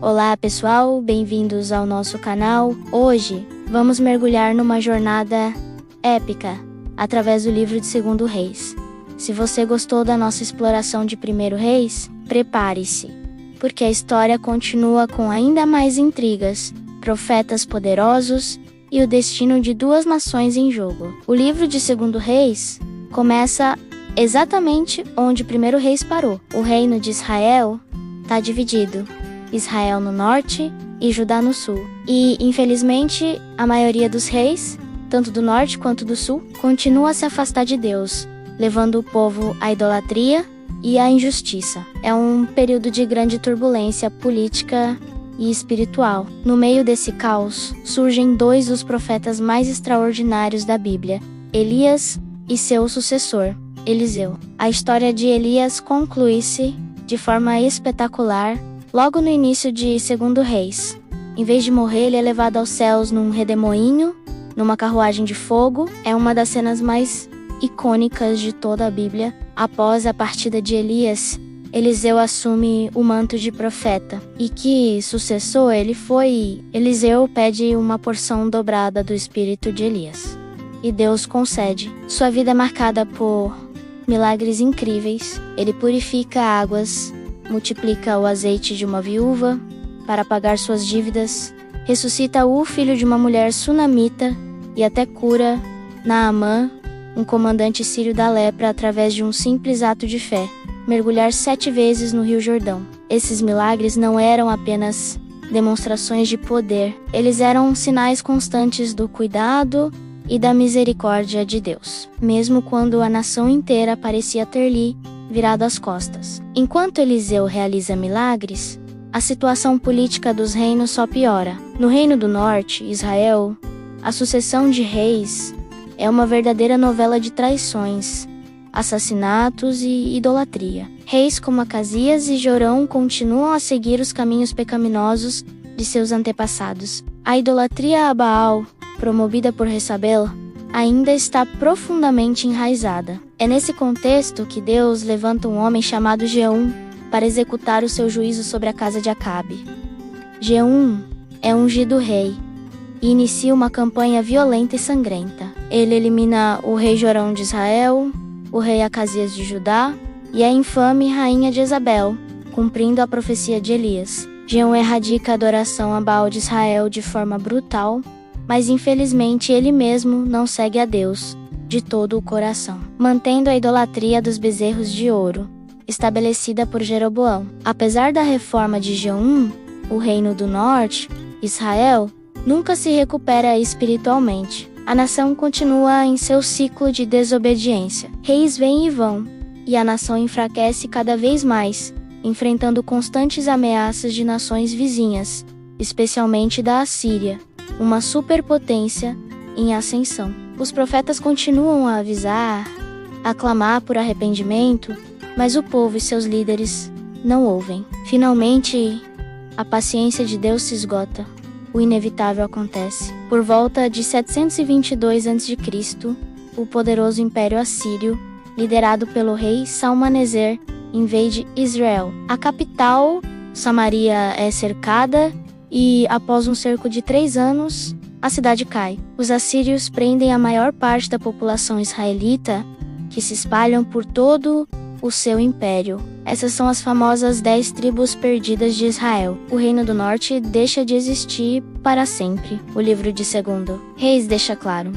Olá pessoal, bem-vindos ao nosso canal. Hoje vamos mergulhar numa jornada épica através do livro de 2 Reis. Se você gostou da nossa exploração de 1 Reis, prepare-se, porque a história continua com ainda mais intrigas, profetas poderosos e o destino de 2 nações em jogo. O livro de 2 Reis começa exatamente onde 1 Reis parou. O reino de Israel está dividido. Israel no norte e Judá no sul. E, infelizmente, a maioria dos reis, tanto do norte quanto do sul, continua a se afastar de Deus, levando o povo à idolatria e à injustiça. É um período de grande turbulência política e espiritual. No meio desse caos, surgem 2 dos profetas mais extraordinários da Bíblia, Elias e seu sucessor, Eliseu. A história de Elias conclui-se de forma espetacular logo no início de 2 Reis. Em vez de morrer, ele é levado aos céus num redemoinho, numa carruagem de fogo. É uma das cenas mais icônicas de toda a Bíblia. Após a partida de Elias, Eliseu assume o manto de profeta. E que sucessor ele foi? Eliseu pede uma porção dobrada do espírito de Elias. E Deus concede. Sua vida é marcada por milagres incríveis. Ele purifica águas, multiplica o azeite de uma viúva para pagar suas dívidas, ressuscita o filho de uma mulher sunamita e até cura Naamã, um comandante sírio da lepra, através de um simples ato de fé, mergulhar 7 vezes no Rio Jordão. Esses milagres não eram apenas demonstrações de poder, eles eram sinais constantes do cuidado e da misericórdia de Deus, mesmo quando a nação inteira parecia ter-lhe virado as costas. Enquanto Eliseu realiza milagres, a situação política dos reinos só piora. No Reino do Norte, Israel, a sucessão de reis é uma verdadeira novela de traições, assassinatos e idolatria. Reis como Acasias e Jorão continuam a seguir os caminhos pecaminosos de seus antepassados. A idolatria a Baal, promovida por Jezabel, ainda está profundamente enraizada. É nesse contexto que Deus levanta um homem chamado Jeú para executar o seu juízo sobre a casa de Acabe. Jeú é ungido rei e inicia uma campanha violenta e sangrenta. Ele elimina o rei Jorão de Israel, o rei Acasias de Judá e a infame rainha Jezabel, cumprindo a profecia de Elias. Jeú erradica a adoração a Baal de Israel de forma brutal, mas infelizmente ele mesmo não segue a Deus de todo o coração, mantendo a idolatria dos bezerros de ouro, estabelecida por Jeroboão. Apesar da reforma de Jeú, o reino do norte, Israel, nunca se recupera espiritualmente. A nação continua em seu ciclo de desobediência. Reis vêm e vão, e a nação enfraquece cada vez mais, enfrentando constantes ameaças de nações vizinhas, especialmente da Assíria, uma superpotência em ascensão. Os profetas continuam a avisar, a clamar por arrependimento, mas o povo e seus líderes não ouvem. Finalmente, a paciência de Deus se esgota. O inevitável acontece. Por volta de 722 a.C., o poderoso Império Assírio, liderado pelo rei Salmaneser, invade Israel. A capital, Samaria, é cercada e, após um cerco de 3 anos, a cidade cai. Os assírios prendem a maior parte da população israelita, que se espalham por todo o seu império. Essas são as famosas 10 tribos perdidas de Israel. O Reino do Norte deixa de existir para sempre. O livro de 2 Reis deixa claro.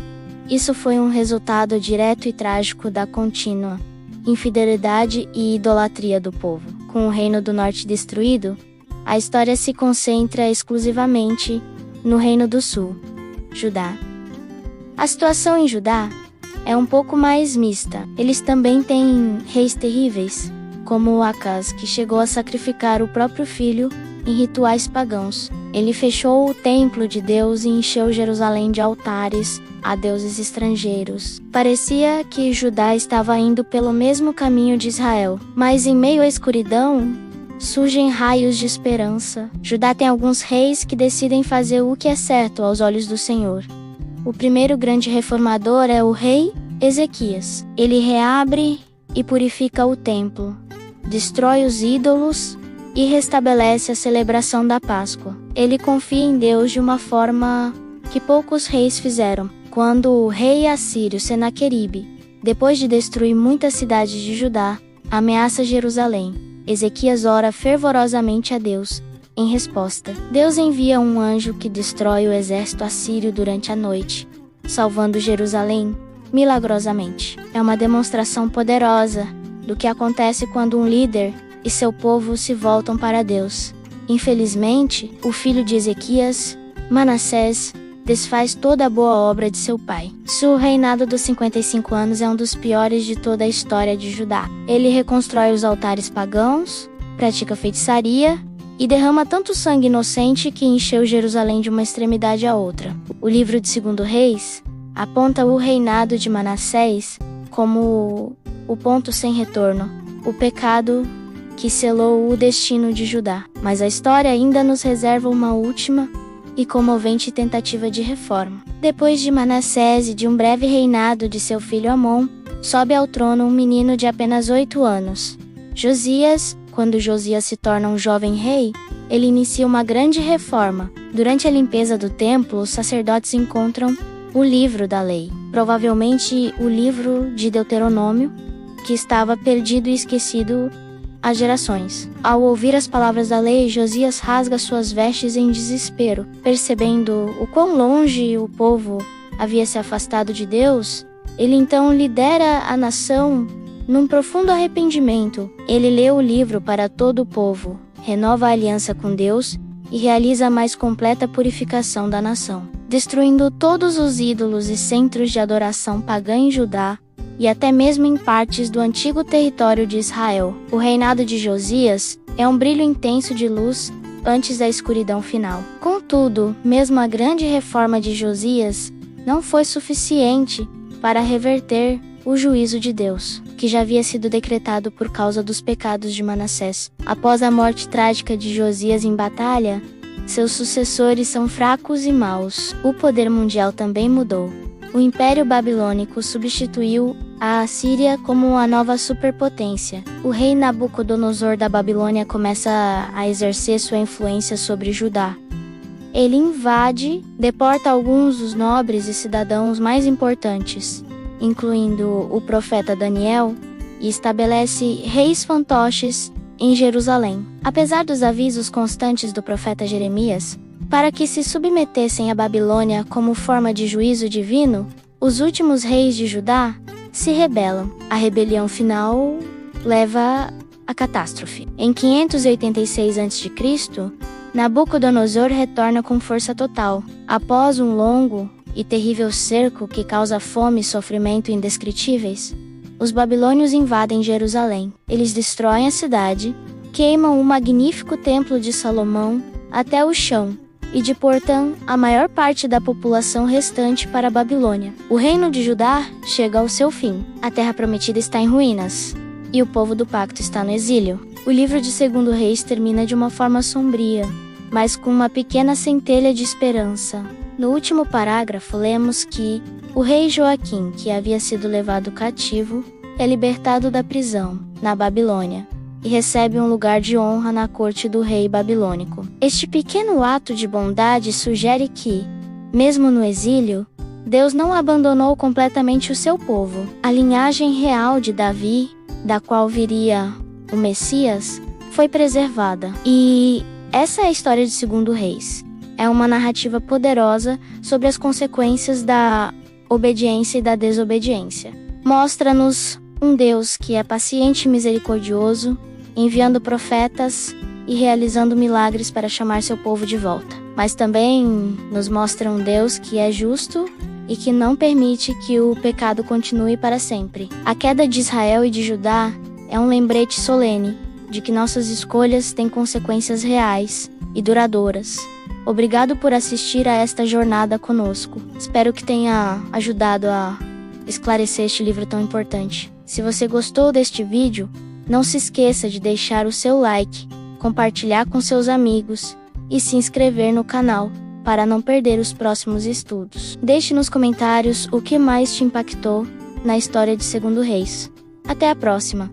Isso foi um resultado direto e trágico da contínua infidelidade e idolatria do povo. Com o Reino do Norte destruído, a história se concentra exclusivamente no Reino do Sul, Judá. A situação em Judá é um pouco mais mista. Eles também têm reis terríveis, como Acas, que chegou a sacrificar o próprio filho em rituais pagãos. Ele fechou o templo de Deus e encheu Jerusalém de altares a deuses estrangeiros. Parecia que Judá estava indo pelo mesmo caminho de Israel, mas em meio à escuridão, surgem raios de esperança. Judá tem alguns reis que decidem fazer o que é certo aos olhos do Senhor. O primeiro grande reformador é o rei Ezequias. Ele reabre e purifica o templo, destrói os ídolos e restabelece a celebração da Páscoa. Ele confia em Deus de uma forma que poucos reis fizeram. Quando o rei assírio Senaqueribe, depois de destruir muitas cidades de Judá, ameaça Jerusalém, Ezequias ora fervorosamente a Deus. Em resposta, Deus envia um anjo que destrói o exército assírio durante a noite, salvando Jerusalém milagrosamente. É uma demonstração poderosa do que acontece quando um líder e seu povo se voltam para Deus. Infelizmente, o filho de Ezequias, Manassés, desfaz toda a boa obra de seu pai. Seu reinado dos 55 anos é um dos piores de toda a história de Judá. Ele reconstrói os altares pagãos, pratica feitiçaria e derrama tanto sangue inocente que encheu Jerusalém de uma extremidade à outra. O livro de 2 Reis aponta o reinado de Manassés como o ponto sem retorno, o pecado que selou o destino de Judá. Mas a história ainda nos reserva uma última e comovente tentativa de reforma. Depois de Manassés e de um breve reinado de seu filho Amon, sobe ao trono um menino de apenas 8 anos, Josias. Quando Josias se torna um jovem rei, ele inicia uma grande reforma. Durante a limpeza do templo, os sacerdotes encontram o livro da lei, provavelmente o livro de Deuteronômio, que estava perdido e esquecido há gerações. Ao ouvir as palavras da lei, Josias rasga suas vestes em desespero. Percebendo o quão longe o povo havia se afastado de Deus, ele então lidera a nação num profundo arrependimento. Ele lê o livro para todo o povo, renova a aliança com Deus e realiza a mais completa purificação da nação, destruindo todos os ídolos e centros de adoração pagã em Judá e até mesmo em partes do antigo território de Israel. O reinado de Josias é um brilho intenso de luz antes da escuridão final. Contudo, mesmo a grande reforma de Josias não foi suficiente para reverter o juízo de Deus, que já havia sido decretado por causa dos pecados de Manassés. Após a morte trágica de Josias em batalha, seus sucessores são fracos e maus. O poder mundial também mudou. O Império Babilônico substituiu a Assíria como a nova superpotência. O rei Nabucodonosor da Babilônia começa a exercer sua influência sobre Judá. Ele invade, deporta alguns dos nobres e cidadãos mais importantes, incluindo o profeta Daniel, e estabelece reis fantoches em Jerusalém. Apesar dos avisos constantes do profeta Jeremias para que se submetessem à Babilônia como forma de juízo divino, os últimos reis de Judá se rebelam. A rebelião final leva à catástrofe. Em 586 a.C., Nabucodonosor retorna com força total. Após um longo e terrível cerco que causa fome e sofrimento indescritíveis, os babilônios invadem Jerusalém. Eles destroem a cidade, queimam o magnífico templo de Salomão até o chão e deportam a maior parte da população restante para a Babilônia. O reino de Judá chega ao seu fim. A terra prometida está em ruínas e o povo do pacto está no exílio. O livro de 2 Reis termina de uma forma sombria, mas com uma pequena centelha de esperança. No último parágrafo, lemos que o rei Joaquim, que havia sido levado cativo, é libertado da prisão, na Babilônia, e recebe um lugar de honra na corte do rei babilônico. Este pequeno ato de bondade sugere que, mesmo no exílio, Deus não abandonou completamente o seu povo. A linhagem real de Davi, da qual viria o Messias, foi preservada. E essa é a história de 2 Reis. É uma narrativa poderosa sobre as consequências da obediência e da desobediência. Mostra-nos um Deus que é paciente e misericordioso, enviando profetas e realizando milagres para chamar seu povo de volta. Mas também nos mostra um Deus que é justo e que não permite que o pecado continue para sempre. A queda de Israel e de Judá é um lembrete solene de que nossas escolhas têm consequências reais e duradouras. Obrigado por assistir a esta jornada conosco. Espero que tenha ajudado a esclarecer este livro tão importante. Se você gostou deste vídeo, não se esqueça de deixar o seu like, compartilhar com seus amigos e se inscrever no canal para não perder os próximos estudos. Deixe nos comentários o que mais te impactou na história de 2 Reis. Até a próxima!